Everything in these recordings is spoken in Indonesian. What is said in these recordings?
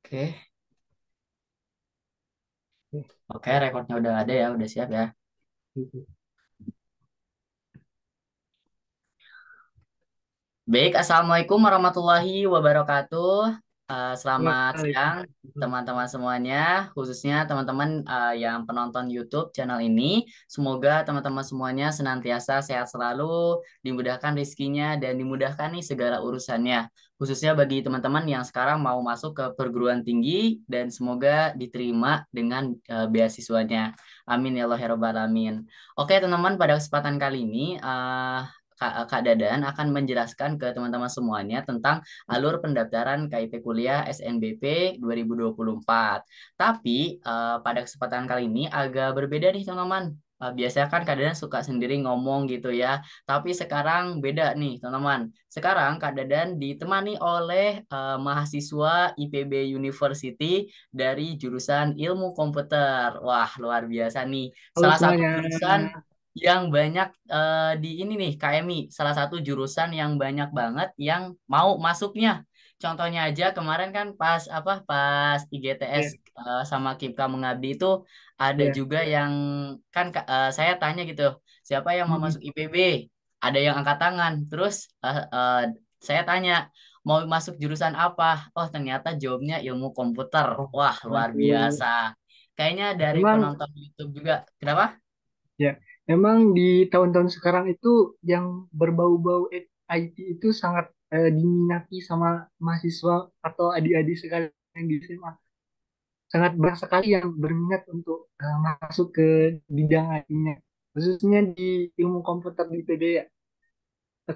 Oke, Oke, oke, rekornya udah ada ya, udah siap ya. gitu. Baik, Assalamualaikum warahmatullahi wabarakatuh. Selamat siang Waalaikumsalam. teman-teman semuanya, khususnya teman-teman yang penonton YouTube channel ini. Semoga teman-teman semuanya senantiasa sehat selalu, dimudahkan rezekinya, dan dimudahkan nih segala urusannya. Khususnya bagi teman-teman yang sekarang mau masuk ke perguruan tinggi, dan semoga diterima dengan beasiswanya. Amin ya Allah ya Rabbal Alamin. Oke teman-teman, pada kesempatan kali ini Kak Dadan akan menjelaskan ke teman-teman semuanya tentang alur pendaftaran KIP Kuliah SNBP 2024. Tapi pada kesempatan kali ini agak berbeda nih teman-teman. Biasanya kan Kak Dadan suka sendiri ngomong gitu ya. Tapi sekarang beda nih teman-teman. Sekarang Kak Dadan ditemani oleh mahasiswa IPB University dari jurusan Ilmu Komputer. Wah, luar biasa nih. Halo Salah satu semuanya. jurusan yang banyak di ini nih KMI, salah satu jurusan yang banyak banget yang mau masuknya. Contohnya aja kemarin kan pas IGTS Ya, sama Kipka Mengabdi itu ada ya. juga yang kan saya tanya gitu, siapa yang mau Mm-mm. masuk IPB? Ada yang angkat tangan. Terus saya tanya mau masuk jurusan apa? Oh, ternyata jawabnya ilmu komputer. Oh, Wah, luar waduh. biasa. Kayaknya dari Emang penonton YouTube juga. Kenapa? ya, emang di tahun-tahun sekarang itu yang berbau-bau IT itu sangat diminati sama mahasiswa atau adik-adik sekalian yang di SMA. Sangat banyak sekali yang berminat untuk masuk ke bidang IT-nya, khususnya di ilmu komputer di IPB ya.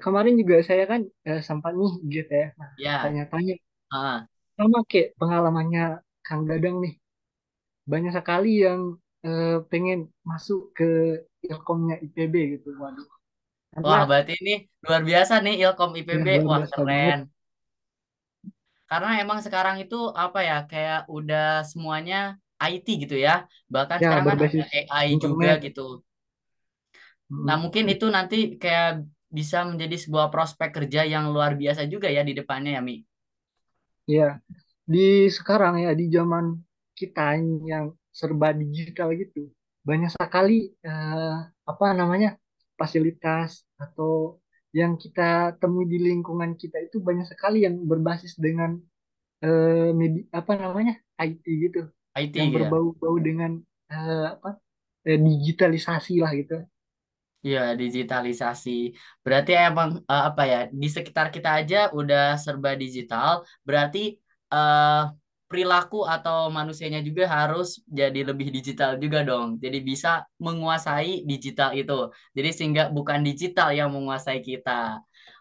Kemarin juga saya kan sempat nih gitu ya, nah, Ya. tanya-tanya Ah, sama kayak pengalamannya Kang Dadang nih. Banyak sekali yang pengen masuk ke Ilkomnya IPB gitu. Waduh. Karena wah, berarti ini luar biasa nih Ilkom ya IPB. luar Wah, biasa banget. keren. Karena emang sekarang itu apa ya, kayak udah semuanya IT gitu ya. Bahkan Ya sekarang kan ada berbasis AI juga internet. gitu. Nah, Mm, mungkin itu nanti kayak bisa menjadi sebuah prospek kerja yang luar biasa juga ya di depannya ya, Mi. ya di sekarang ya di zaman kita ini yang serba digital gitu. Banyak sekali apa namanya fasilitas atau yang kita temui di lingkungan kita itu banyak sekali yang berbasis dengan apa namanya IT gitu, IT yang gitu ya. berbau-bau dengan apa digitalisasi lah gitu. Iya, digitalisasi. Berarti emang apa ya, di sekitar kita aja udah serba digital, berarti eh, perilaku atau manusianya juga harus jadi lebih digital juga dong. Jadi bisa menguasai digital itu. Jadi sehingga bukan digital yang menguasai kita.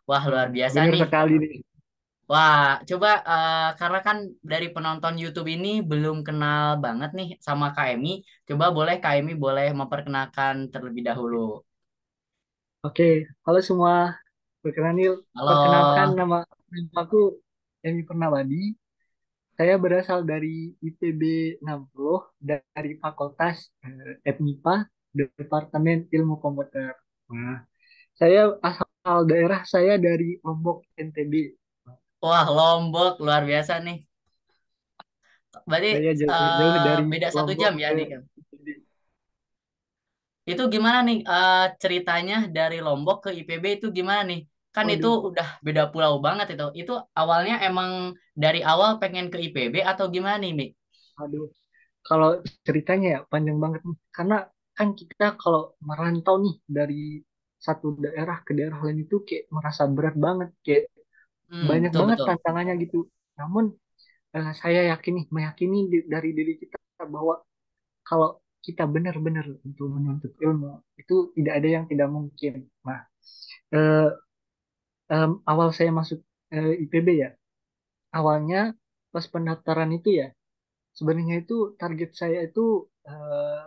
Wah, luar biasa Benar nih. sekali nih. Wah, coba karena kan dari penonton YouTube ini belum kenal banget nih sama KMI, coba boleh KMI boleh memperkenalkan terlebih dahulu. Oke, halo semua. Perkenalkan Halo. namaku Emi Purnawadi. Saya berasal dari IPB 60 dari Fakultas FMIPA, Departemen Ilmu Komputer. Nah, saya asal daerah saya dari Lombok, NTB. Wah, Lombok luar biasa nih. Berarti Saya jauh-jauh dari beda 1 jam Lombok ya ke nih kan. IPB. Itu gimana nih ceritanya dari Lombok ke IPB itu gimana nih? Kan itu Waduh, udah beda pulau banget itu. Itu awalnya emang dari awal pengen ke IPB atau gimana nih, Mi? aduh. Kalau ceritanya ya panjang banget nih. Karena kan kita kalau merantau nih dari satu daerah ke daerah lain itu kayak merasa berat banget. Kayak banyak Betul banget betul. tantangannya gitu. Namun saya yakin nih, meyakini dari diri kita bahwa kalau kita benar-benar untuk menuntut ilmu itu tidak ada yang tidak mungkin. Nah, eh, awal saya masuk IPB ya, awalnya pas pendaftaran itu ya, sebenarnya itu target saya itu eh,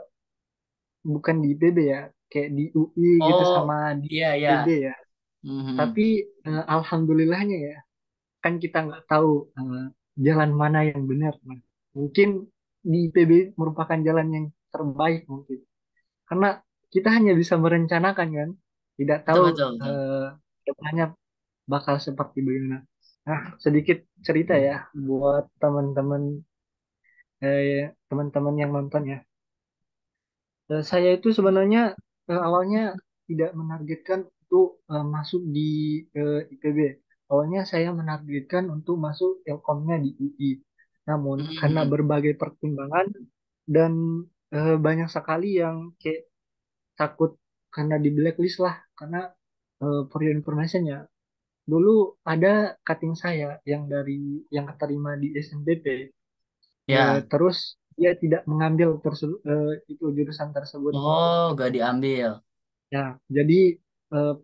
bukan di IPB ya, kayak di UI gitu Oh, sama di iya iya. ITB ya. Mhm. Tapi alhamdulillahnya ya, kan kita nggak tahu jalan mana yang benar. Nah, mungkin di IPB merupakan jalan yang terbaik mungkin. Karena kita hanya bisa merencanakan kan, tidak Betul tahu betul betul. depannya bakal seperti bagaimana. Nah, sedikit cerita ya buat teman-teman. teman-teman yang nonton ya. Saya itu sebenarnya awalnya tidak menargetkan untuk masuk di IPB. Awalnya saya menargetkan untuk masuk Telkomnya di UI. Namun karena Hmm. berbagai pertimbangan dan banyak sekali yang kayak takut karena di blacklist lah, karena for your information ya, dulu ada cutting saya yang keterima di SNBP, Ya. terus dia tidak mengambil itu jurusan tersebut. Oh, gak diambil. Ya, jadi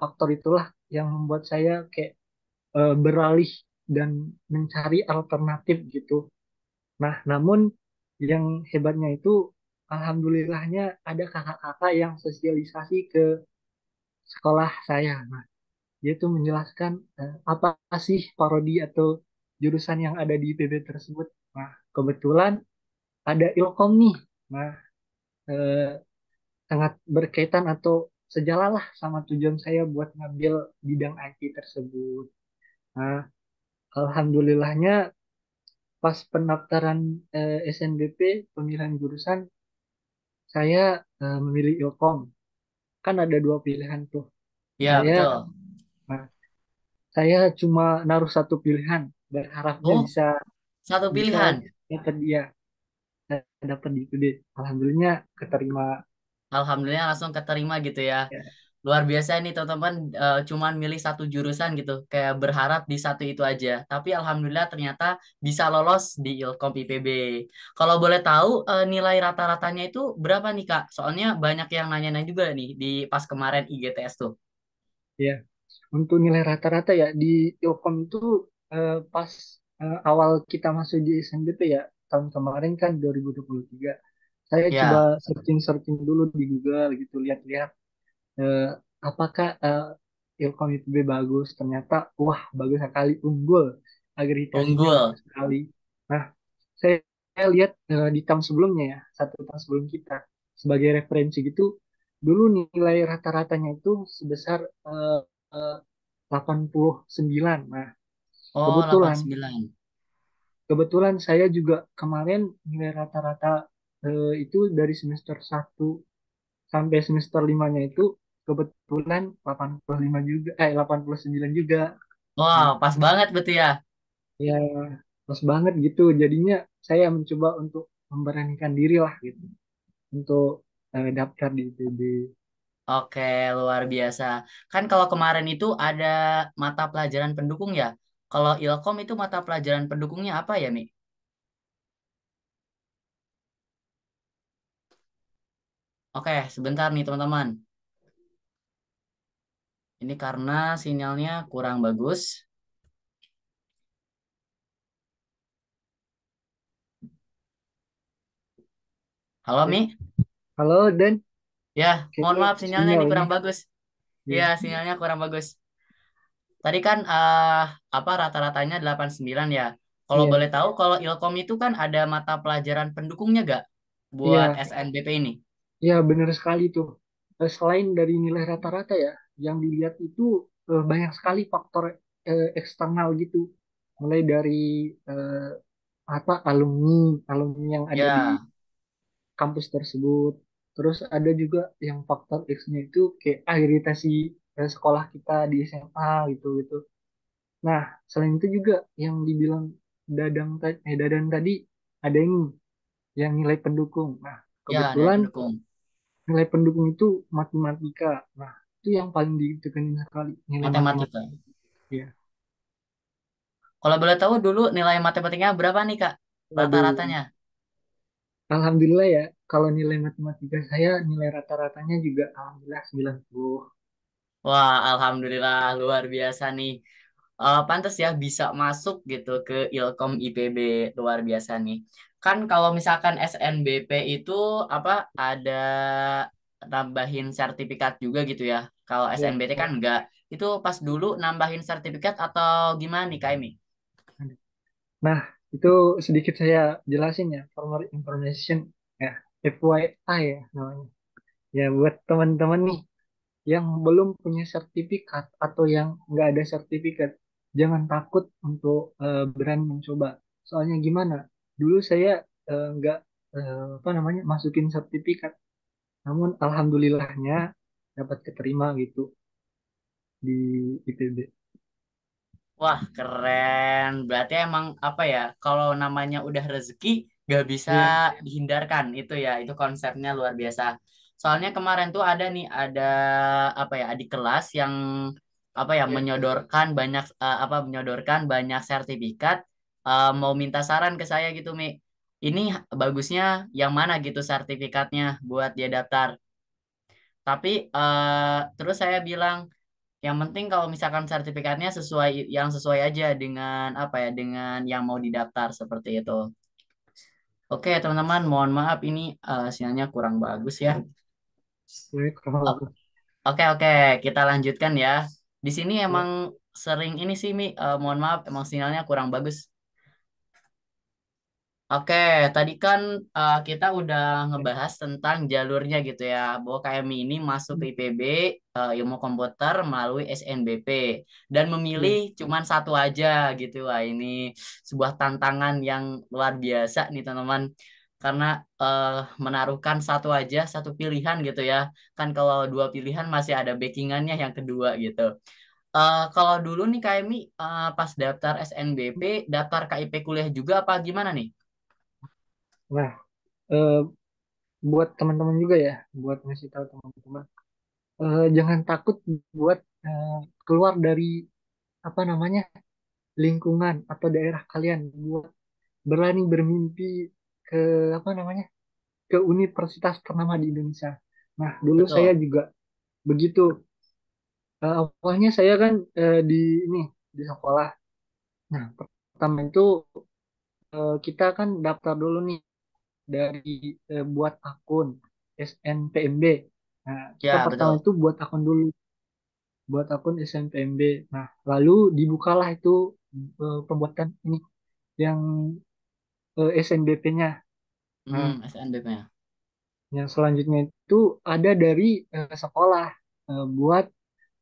faktor itulah yang membuat saya kayak beralih dan mencari alternatif gitu. Nah, namun yang hebatnya itu, alhamdulillahnya ada kakak-kakak yang sosialisasi ke sekolah saya. Nah, dia tuh menjelaskan apa sih parodi atau jurusan yang ada di IPB tersebut. Nah, kebetulan ada Ilkom nih. Nah, eh, sangat berkaitan atau sejalan lah sama tujuan saya buat ngambil bidang IT tersebut. Nah, alhamdulillahnya pas pendaftaran SNBP pemilihan jurusan saya memilih Ilkom. Kan ada dua pilihan tuh. Ya, Saya betul. nah, saya cuma naruh satu pilihan, berharapnya Oh, bisa satu bisa pilihan. dapat dia, dapat di IPB. Alhamdulillahnya keterima. Alhamdulillah langsung keterima gitu ya. Ya, Luar biasa nih teman-teman, cuman milih satu jurusan gitu. Kayak berharap di satu itu aja. Tapi alhamdulillah ternyata bisa lolos di Ilkom IPB. Kalau boleh tahu nilai rata-ratanya itu berapa nih Kak? Soalnya banyak yang nanya-nanya juga nih di pas kemarin IGTS tuh. ya. Untuk nilai rata-rata ya di Ilkom itu pas awal kita masuk di SNBP ya, tahun kemarin kan 2023. Saya coba Ya, searching-searching dulu di Google gitu, lihat-lihat eh, apakah Ilkom IPB bagus. Ternyata wah, bagus sekali, unggul, agregasinya unggul. bagus sekali. Nah, saya lihat di tahun sebelumnya ya, satu tahun sebelum kita, sebagai referensi gitu, dulu nilai rata-ratanya itu sebesar eh, eh, 89. Nah, Oh, kebetulan 89. kebetulan saya juga kemarin nilai rata-rata itu dari semester 1 sampai semester 5-nya itu kebetulan 85 juga, 89 juga. Wow, Nah, pas banget berarti ya. ya pas banget gitu. Jadinya saya mencoba untuk memberanikan diri lah gitu untuk daftar di IPB. Oke, luar biasa. Kan kalau kemarin itu ada mata pelajaran pendukung ya. Kalau Ilkom itu mata pelajaran pendukungnya apa ya, Mi? Oke, sebentar nih teman-teman. Ini karena sinyalnya kurang bagus. Halo, Eh, Mi? halo Dan, Ya, mohon kayaknya maaf sinyalnya ini sinyalnya kurang bagus. Ya, ya, sinyalnya kurang bagus. Tadi kan apa rata-ratanya 89 ya. Kalau iya, boleh tahu, kalau Ilkom itu kan ada mata pelajaran pendukungnya gak buat iya, SNBP ini? iya benar sekali tuh. Selain dari nilai rata-rata ya, yang dilihat itu banyak sekali faktor eksternal gitu. Mulai dari eh, apa alumni yang ada di Ya, kampus tersebut. Terus ada juga yang faktor X-nya itu kayak akreditasi sekolah kita di SMA gitu gitu. Nah, selain itu juga yang dibilang Dadan tadi, ada ini yang nilai pendukung. Nah, ya nilai kebetulan pendukung. nilai pendukung itu matematika. Nah, itu yang paling ditekanin sekali, nilai Matematika. matematika. Ya. Kalau boleh tahu dulu nilai matematikanya berapa nih, Kak? Waduh, Rata-ratanya. alhamdulillah ya, kalau nilai matematika saya nilai rata-ratanya juga alhamdulillah 90. Wah, alhamdulillah luar biasa nih. Pantes ya bisa masuk gitu ke Ilkom IPB luar biasa nih. Kan kalau misalkan SNBP itu apa ada nambahin sertifikat juga gitu ya. Kalau Ya. SNBT kan enggak. Itu pas dulu nambahin sertifikat atau gimana nih Kak Emi? Nah, itu sedikit saya jelasin ya, formal information ya, FYI ya namanya. Ya, buat teman-teman nih yang belum punya sertifikat atau yang nggak ada sertifikat, jangan takut untuk berani mencoba. Soalnya gimana? Dulu saya nggak apa namanya masukin sertifikat. Namun alhamdulillahnya dapat keterima gitu di IPB. Wah, keren. Berarti emang apa ya, kalau namanya udah rezeki, gak bisa Iya, dihindarkan itu ya, itu konsepnya luar biasa. Soalnya kemarin tuh ada nih, ada apa ya, adik kelas yang apa ya, iya. menyodorkan banyak sertifikat, mau minta saran ke saya gitu, Mi. Ini bagusnya yang mana gitu sertifikatnya buat dia daftar. Tapi terus saya bilang, yang penting kalau misalkan sertifikatnya sesuai aja dengan apa ya, dengan yang mau didaftar seperti itu. Oke, teman-teman, mohon maaf ini sinyalnya kurang bagus ya. Ini kurang O- bagus. oke, kita lanjutkan ya. Di sini Ya, emang sering ini sih, Mi, mohon maaf emang sinyalnya kurang bagus. Oke, tadi kan kita udah ya. ngebahas tentang jalurnya gitu ya, bahwa KMI ini masuk ke IPB Ilmu Komputer melalui SNBP dan memilih Ya. cuman satu aja gitu. Wah, ini sebuah tantangan yang luar biasa nih teman-teman, karena eh, menaruhkan satu aja, satu pilihan gitu ya. Kan kalau dua pilihan masih ada backingannya yang kedua gitu. Kalau dulu nih KMI pas daftar SNBP, daftar KIP kuliah juga apa gimana nih? Nah, eh, buat teman-teman juga ya, buat ngasih tahu teman-teman, jangan takut buat eh, keluar dari apa namanya lingkungan atau daerah kalian, buat berani bermimpi ke apa namanya ke universitas ternama di Indonesia. Nah, dulu saya Betul. juga begitu. Awalnya saya kan di ini di sekolah. Nah, pertama itu kita kan daftar dulu nih dari buat akun SNPMB. Nah, kita Ya, pertama betul. itu buat akun SNPMB. Nah, lalu dibukalah itu pembuatan ini yang SNBP-nya. Nah, SNBP-nya. yang selanjutnya itu ada dari sekolah buat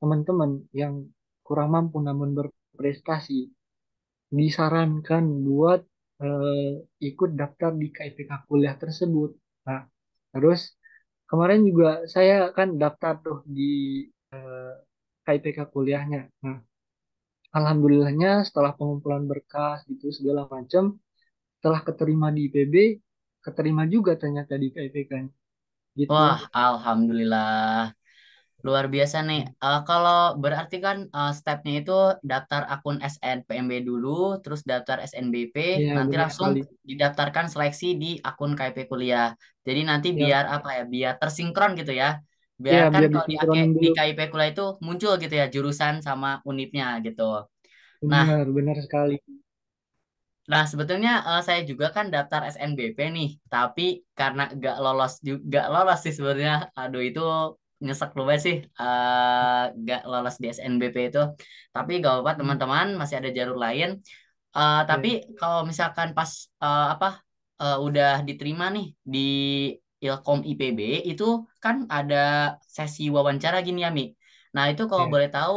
teman-teman yang kurang mampu namun berprestasi disarankan buat ikut daftar di KIPK kuliah tersebut. Nah, terus kemarin juga saya kan daftar tuh di eh, KIPK kuliahnya. Nah, alhamdulillahnya setelah pengumpulan berkas gitu segala macam, setelah keterima di IPB, keterima juga ternyata di KIPK gitu. Wah, alhamdulillah. Luar biasa nih. Kalau berarti kan stepnya itu daftar akun SNPMB dulu, terus daftar SNBP, Iya, nanti benar langsung sekali. didaftarkan seleksi di akun KIP kuliah. Jadi nanti Ya, biar apa ya, biar tersinkron gitu ya. ya Biar kan biar kalau disinkronin di dulu. KIP kuliah itu muncul gitu ya jurusan sama unitnya gitu. Nah, Benar, benar sekali. Nah, sebetulnya saya juga kan daftar SNBP nih, tapi karena gak lolos sih sebenarnya. Aduh, itu nyesek banget sih, gak lolos di SNBP itu. Tapi gak apa-apa Hmm, teman-teman, masih ada jalur lain. Tapi ya, kalau misalkan pas apa udah diterima nih di Ilkom IPB itu kan ada sesi wawancara gini ya, Mi. Nah, itu kalau ya. boleh tahu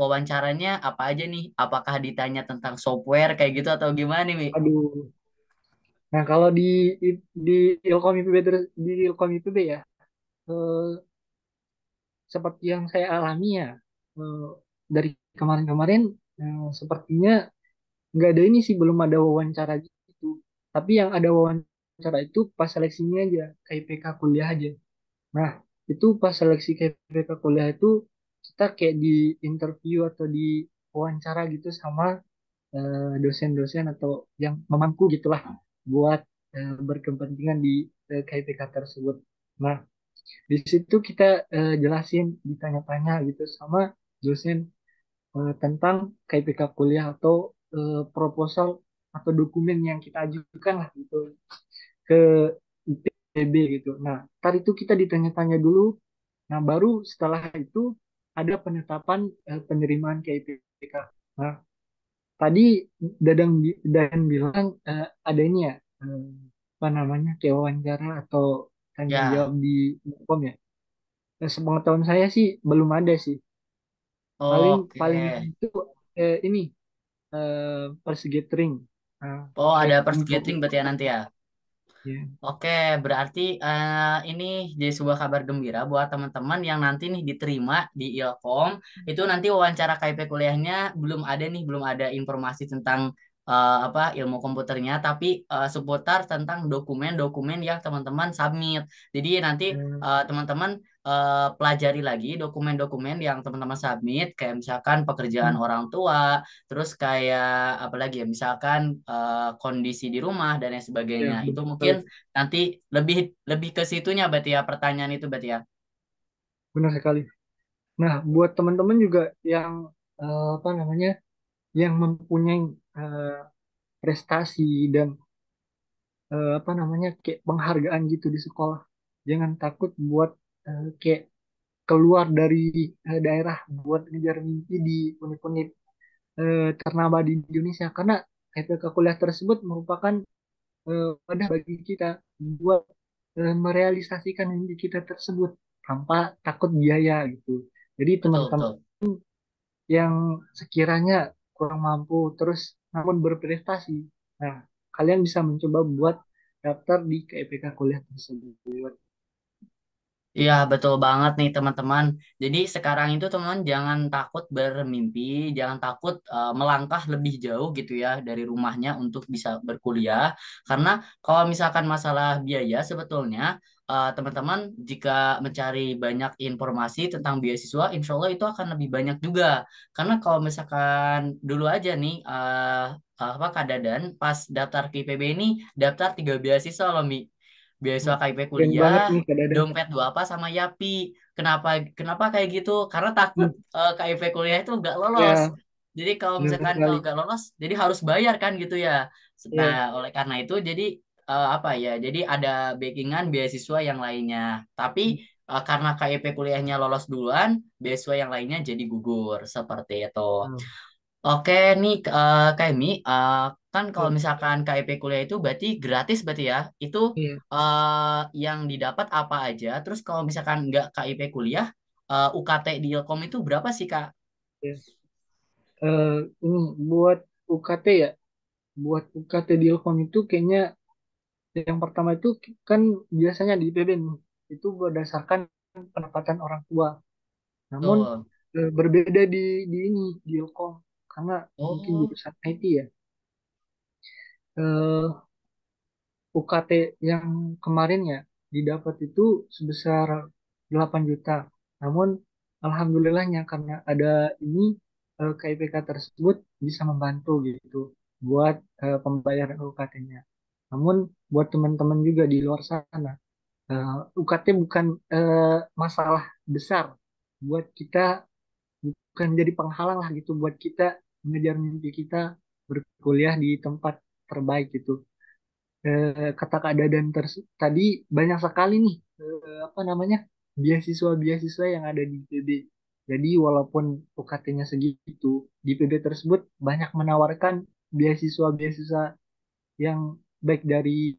wawancaranya apa aja nih? Apakah ditanya tentang software kayak gitu atau gimana nih, Mi? Aduh. Nah, kalau di Ilkom IPB di Ilkom IPB ya, eh, seperti yang saya alami ya, eh, dari kemarin-kemarin, sepertinya nggak ada ini sih, belum ada wawancara gitu. Tapi yang ada wawancara itu pas seleksinya aja, KIPK kuliah aja. Nah, itu pas seleksi KIPK kuliah itu kita kayak di interview atau di wawancara gitu sama dosen-dosen atau yang memangku gitulah buat berkepentingan di KIPK tersebut. Nah, di situ kita jelasin, ditanya-tanya gitu sama dosen tentang KIPK kuliah atau proposal atau dokumen yang kita ajukan lah gitu ke IPB gitu. Nah, tadi itu kita ditanya-tanya dulu. Nah, baru setelah itu ada penetapan penerimaan KIPK. Nah, tadi Dadan bilang ada ini ya, apa namanya, kayak wawancara atau tanya Ya, jawab di Infom ya. Sepengetahuan saya sih belum ada sih. Paling oke. paling itu ini first gathering. Nah, Oh, ada kayak first info. gathering berarti ya nanti ya. Ya. Oke, berarti ini jadi sebuah kabar gembira buat teman-teman yang nanti nih diterima di Ilkom. Itu nanti wawancara KIP kuliahnya belum ada nih, belum ada informasi tentang apa ilmu komputernya, tapi seputar tentang dokumen-dokumen yang teman-teman submit. Jadi nanti Hmm, teman-teman pelajari lagi dokumen-dokumen yang teman-teman submit, kayak misalkan pekerjaan hmm, orang tua, terus kayak apa lagi ya, misalkan kondisi di rumah dan lain ya sebagainya. Itu betul mungkin sekali. nanti lebih lebih ke situnya berarti ya pertanyaan itu berarti ya. Benar sekali. Nah, buat teman-teman juga yang apa namanya, yang mempunyai eh, prestasi dan apa namanya kayak penghargaan gitu di sekolah, jangan takut buat kayak keluar dari daerah buat ngejar mimpi di univ-univ ternama di Indonesia, karena EPK kuliah tersebut merupakan wadah bagi kita buat merealisasikan mimpi kita tersebut tanpa takut biaya gitu. Jadi Betul, teman-teman betul. yang sekiranya kurang mampu terus namun berprestasi, nah kalian bisa mencoba buat daftar di KEPK kuliah tersebut. Iya, betul banget nih teman-teman. Jadi sekarang itu teman-teman jangan takut bermimpi, jangan takut melangkah lebih jauh gitu ya dari rumahnya untuk bisa berkuliah. Karena kalau misalkan masalah biaya sebetulnya teman-teman jika mencari banyak informasi tentang beasiswa, insya Allah itu akan lebih banyak juga. Karena kalau misalkan dulu aja nih apa Kak Dadan pas daftar ke IPB ini daftar 3 beasiswa loh Mi. Beasiswa Nah, KIP keren banget kuliah, nih Kak Dadan. dompet dua apa sama Yapi. Kenapa kenapa kayak gitu? Karena takut Hmm, KIP kuliah itu nggak lolos. ya Jadi kalau benar misalkan kalau sekali. nggak lolos, jadi harus bayar kan gitu ya. Nah, Ya, oleh karena itu jadi apa ya? Jadi ada backingan beasiswa yang lainnya. Tapi karena KIP kuliahnya lolos duluan, beasiswa yang lainnya jadi gugur seperti itu. nah, Oke nih Kak Emi, kan kalau ya, misalkan KIP kuliah itu berarti gratis berarti ya. Itu iya, yang didapat apa aja? Terus kalau misalkan nggak KIP kuliah, UKT di Ilkom itu berapa sih Kak? ya. Ini buat UKT ya, buat UKT di Ilkom itu kayaknya yang pertama itu kan biasanya di IPB nih, itu berdasarkan pendapatan orang tua. Namun Betul. berbeda di ini di Ilkom, karena mungkin Oh, jurusan IT ya. Eh, UKT yang kemarin ya didapat itu sebesar 8 juta. Namun alhamdulillahnya karena ada ini KIPK tersebut bisa membantu gitu buat pembayaran UKT-nya. Namun buat teman-teman juga di luar sana, UKT bukan masalah besar buat kita, bukan jadi penghalang lah gitu buat kita mengejar mimpi kita berkuliah di tempat terbaik gitu. Kata Kak Dadan tadi banyak sekali nih apa namanya beasiswa-beasiswa yang ada di IPB. Jadi walaupun UKT-nya segitu, di IPB tersebut banyak menawarkan beasiswa-beasiswa yang baik dari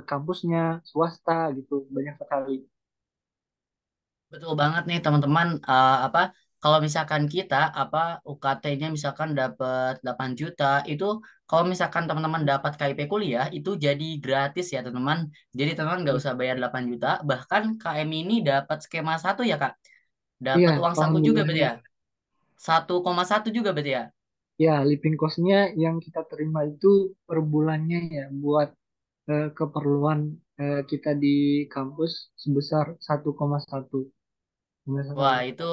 kampusnya, swasta gitu, banyak sekali. betul banget nih teman-teman. Apa kalau misalkan kita apa UKT-nya misalkan dapat 8 juta itu kalau misalkan teman-teman dapat KIP kuliah itu jadi gratis ya teman-teman. Jadi teman-teman nggak usah bayar 8 juta. Bahkan KM ini dapat skema satu ya Kak. Iya, Dapat uang saku juga berarti alhamdulillahnya. ya. 1,1 juga berarti ya. Ya, living cost-nya yang kita terima itu per bulannya ya buat keperluan kita di kampus sebesar 1,1. Benar sekali. Wah, itu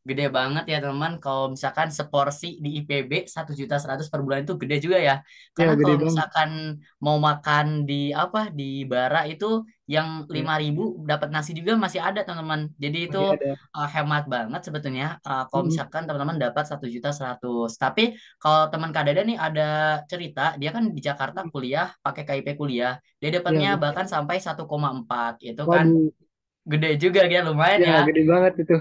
gede banget ya teman. Kalau misalkan seporsi di IPB 1,1 juta per bulan itu gede juga ya. Ya, Karena gede kalau banget. misalkan mau makan di apa di bara itu yang Ya, 5.000 dapat nasi juga masih ada teman-teman. Jadi itu masih ada. hemat banget sebetulnya. Kalau Mm, misalkan teman-teman dapat 1,1 juta. Tapi kalau teman Kak Dada nih ada cerita, dia kan di Jakarta mm. kuliah pakai KIP kuliah. Dia Ya, dapatnya betul. bahkan sampai 1,4. Itu kan Waduh, gede juga ya lumayan ya ya. gede banget itu.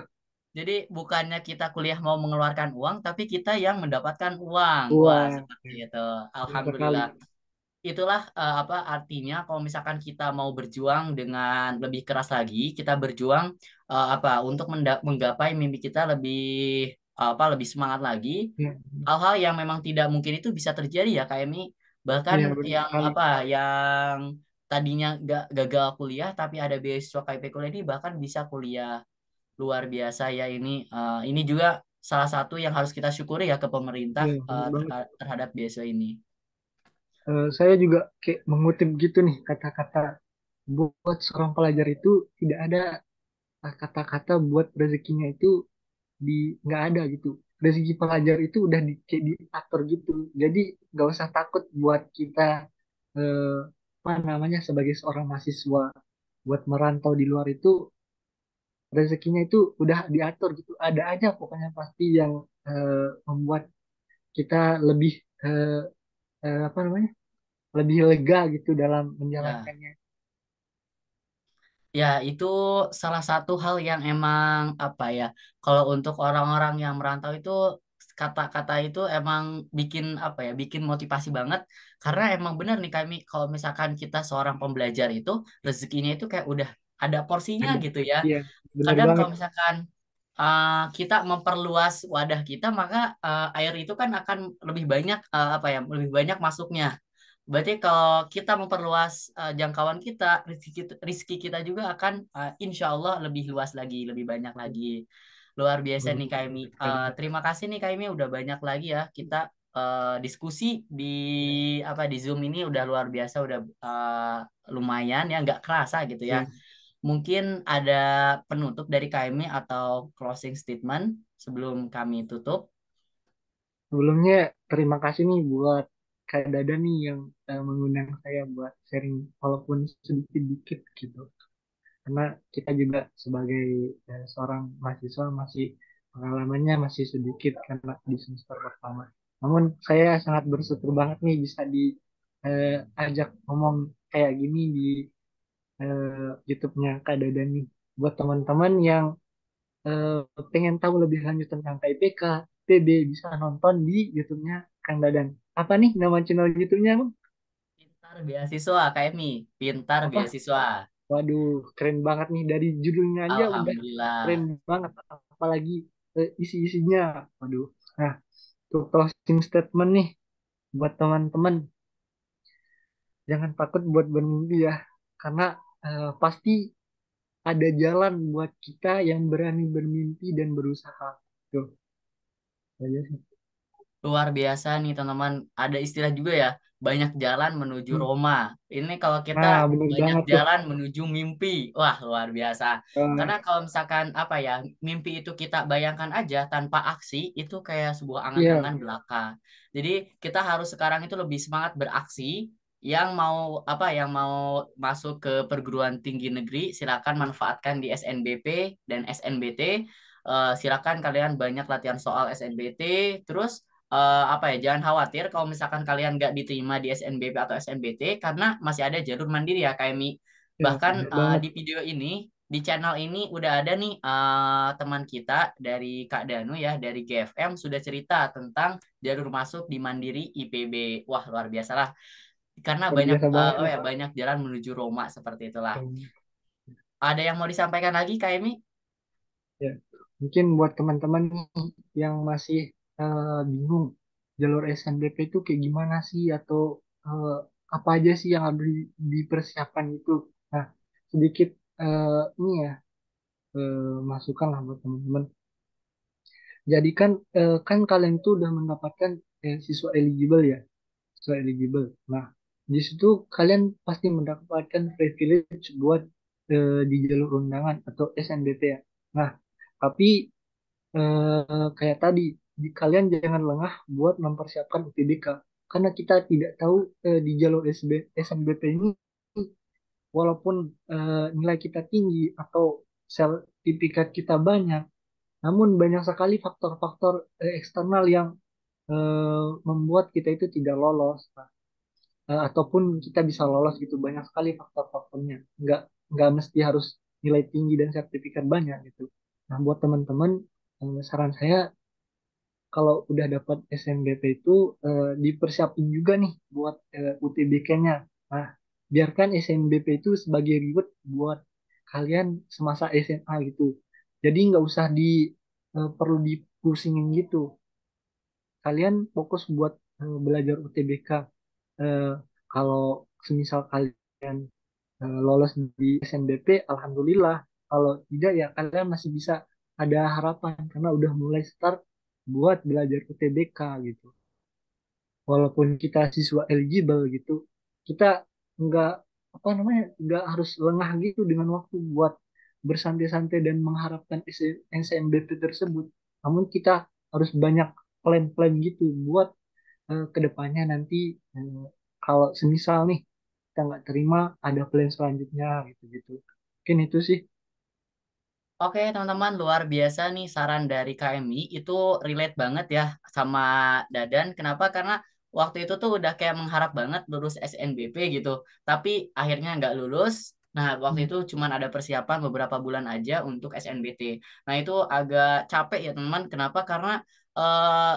Jadi bukannya kita kuliah mau mengeluarkan uang, tapi kita yang mendapatkan uang. Wah, Wah, seperti itu. benar sekali. Alhamdulillah. Itulah apa artinya kalau misalkan kita mau berjuang dengan lebih keras lagi, kita berjuang apa untuk menggapai mimpi kita lebih apa lebih semangat lagi. Ya, Hal-hal yang memang tidak mungkin itu bisa terjadi ya, kayak ini. Bahkan ya benar yang sekali. apa yang tadinya gak gagal kuliah tapi ada beasiswa KIP kuliah ini bahkan bisa kuliah. Luar biasa ya ini. Ini juga salah satu yang harus kita syukuri ya ke pemerintah Iya, benar banget. terhadap beasiswa ini. Saya juga kayak mengutip gitu nih kata-kata buat seorang pelajar itu tidak ada kata-kata buat rezekinya itu di nggak ada gitu. Rezeki pelajar itu udah kayak diatur gitu. Jadi nggak usah takut buat kita eh, apa namanya sebagai seorang mahasiswa buat merantau di luar itu rezekinya itu udah diatur gitu. Ada aja pokoknya pasti yang membuat kita lebih eh, apa namanya lebih lega gitu dalam Ya. menjalankannya. Ya, itu salah satu hal yang emang apa ya, kalau untuk orang-orang yang merantau itu kata-kata itu emang bikin apa ya, bikin motivasi banget karena emang benar nih kami kalau misalkan kita seorang pembelajar itu rezekinya itu kayak udah ada porsinya Ada, gitu ya. iya benar Kadang banget. kalau misalkan kita memperluas wadah kita maka air itu kan akan lebih banyak apa ya, lebih banyak masuknya. Berarti kalau kita memperluas jangkauan kita, rizki kita juga akan insya Allah lebih luas lagi, lebih banyak lagi. Luar biasa Benar nih Kak Emi. sekali. Terima kasih nih Kak Emi udah banyak lagi ya. Kita diskusi di apa di Zoom ini udah luar biasa, udah lumayan ya, nggak kerasa gitu ya. Ya, Mungkin ada penutup dari Kak Emi atau closing statement sebelum kami tutup. sebelumnya terima kasih nih buat Kak Dada nih yang mengundang saya buat sharing walaupun sedikit-dikit gitu. Karena kita juga sebagai seorang mahasiswa masih pengalamannya masih sedikit karena di semester pertama. Namun saya sangat bersyukur banget nih bisa diajak ngomong kayak gini di YouTube-nya Kak Dada nih. Buat teman-teman yang pengen tahu lebih lanjut tentang KIPK, PB bisa nonton di YouTube-nya Kang Dadan. Apa nih nama channel YouTube-nya, Bang? Pintar beasiswa Kak Emi, pintar Apa? beasiswa. Waduh, keren banget nih dari judulnya aja udah keren Alhamdulillah. banget. Apalagi isi-isinya. Waduh. Nah, untuk closing statement nih buat teman-teman, jangan takut buat bermimpi ya. Karena pasti ada jalan buat kita yang berani bermimpi dan berusaha. Tuh, aja sih. Luar biasa nih teman-teman. Ada istilah juga ya, banyak jalan menuju Hmm. Roma. Ini kalau kita Nah, bener banyak banget tuh. jalan menuju mimpi. Wah, luar biasa. Karena Eh, kalau misalkan apa ya, mimpi itu kita bayangkan aja tanpa aksi, itu kayak sebuah iya, angan-angan belaka. Jadi kita harus sekarang itu lebih semangat beraksi. Yang mau apa yang mau masuk ke perguruan tinggi negeri, silakan manfaatkan di SNBP dan SNBT. Silakan kalian banyak latihan soal SNBT. Terus apa ya jangan khawatir kalau misalkan kalian nggak diterima di SNBP atau SNBT karena masih ada jalur mandiri ya KMI. iya, Bahkan bener banget. di video ini di channel ini udah ada nih teman kita dari Kak Danu ya dari GFM sudah cerita tentang jalur masuk di Mandiri IPB. Wah luar biasa lah karena Luar banyak biasa banget apa nih. ya banyak jalan menuju Roma seperti itulah. Hmm, Ada yang mau disampaikan lagi KMI? ya. Mungkin buat teman-teman nih yang masih bingung jalur SNBP itu kayak gimana sih atau eh, apa aja sih yang harus dipersiapkan itu. Nah, sedikit ini ya masukan lah buat teman-teman. Jadi kan kalian tuh udah mendapatkan siswa eligible ya, siswa eligible. Nah, di situ kalian pasti mendapatkan privilege buat di jalur undangan atau SNBP ya. Nah, tapi kayak tadi, kalian jangan lengah buat mempersiapkan UTBK. Karena kita tidak tahu di jalur SNBP ini, walaupun nilai kita tinggi atau sertifikat kita banyak, namun banyak sekali faktor-faktor eksternal yang membuat kita itu tidak lolos. Nah, ataupun kita bisa lolos gitu, banyak sekali faktor-faktornya. Nggak mesti harus nilai tinggi dan sertifikat banyak gitu. Nah, buat teman-teman, saran saya kalau udah dapat SNBP itu dipersiapin juga nih buat UTBK-nya. Nah, biarkan SNBP itu sebagai reward buat kalian semasa SMA gitu. Jadi nggak usah perlu dipusingin gitu. Kalian fokus buat belajar UTBK. Eh, kalau semisal kalian lolos di SNBP, alhamdulillah. Kalau tidak ya kalian masih bisa ada harapan karena udah mulai start buat belajar UTBK gitu. Walaupun kita siswa eligible gitu, kita nggak apa namanya nggak harus lengah gitu dengan waktu buat bersantai-santai dan mengharapkan SNBP tersebut. Namun kita harus banyak plan-plan gitu buat kedepannya nanti eh, kalau semisal nih kita nggak terima ada plan selanjutnya gitu-gitu. Mungkin itu sih. Oke, teman-teman, luar biasa nih saran dari KMI itu relate banget ya sama Dadan. Kenapa? Karena waktu itu tuh udah kayak mengharap banget lulus SNBP gitu, tapi akhirnya nggak lulus. Nah, waktu Hmm, itu cuman ada persiapan beberapa bulan aja untuk SNBT. Nah, itu agak capek ya, teman-teman. Kenapa? Karena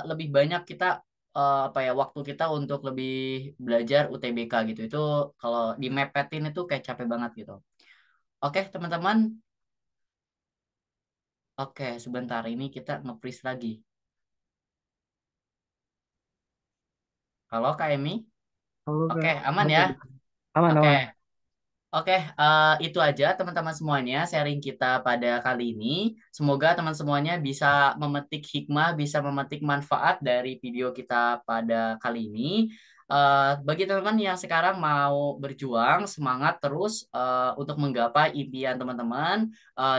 lebih banyak kita apa ya waktu kita untuk lebih belajar UTBK gitu. Itu kalau dimepetin itu kayak capek banget gitu. Oke, teman-teman. Oke, sebentar ini kita nge-freeze lagi. Halo Kak Emi? kalau Oke, nggak aman halo ya? gitu. Aman Oke, aman. oke, itu aja teman-teman semuanya sharing kita pada kali ini. Semoga teman semuanya bisa memetik hikmah, bisa memetik manfaat dari video kita pada kali ini. Bagi teman-teman yang sekarang mau berjuang, semangat terus untuk menggapai impian teman-teman.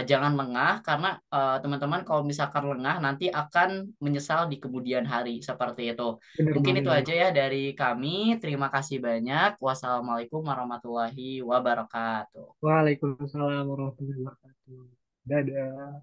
Jangan lengah karena teman-teman kalau misalkan lengah nanti akan menyesal di kemudian hari seperti itu. Bener Mungkin itu banget. aja ya dari kami. Terima kasih banyak. Wassalamualaikum warahmatullahi wabarakatuh. Waalaikumsalam warahmatullahi wabarakatuh. Dadah.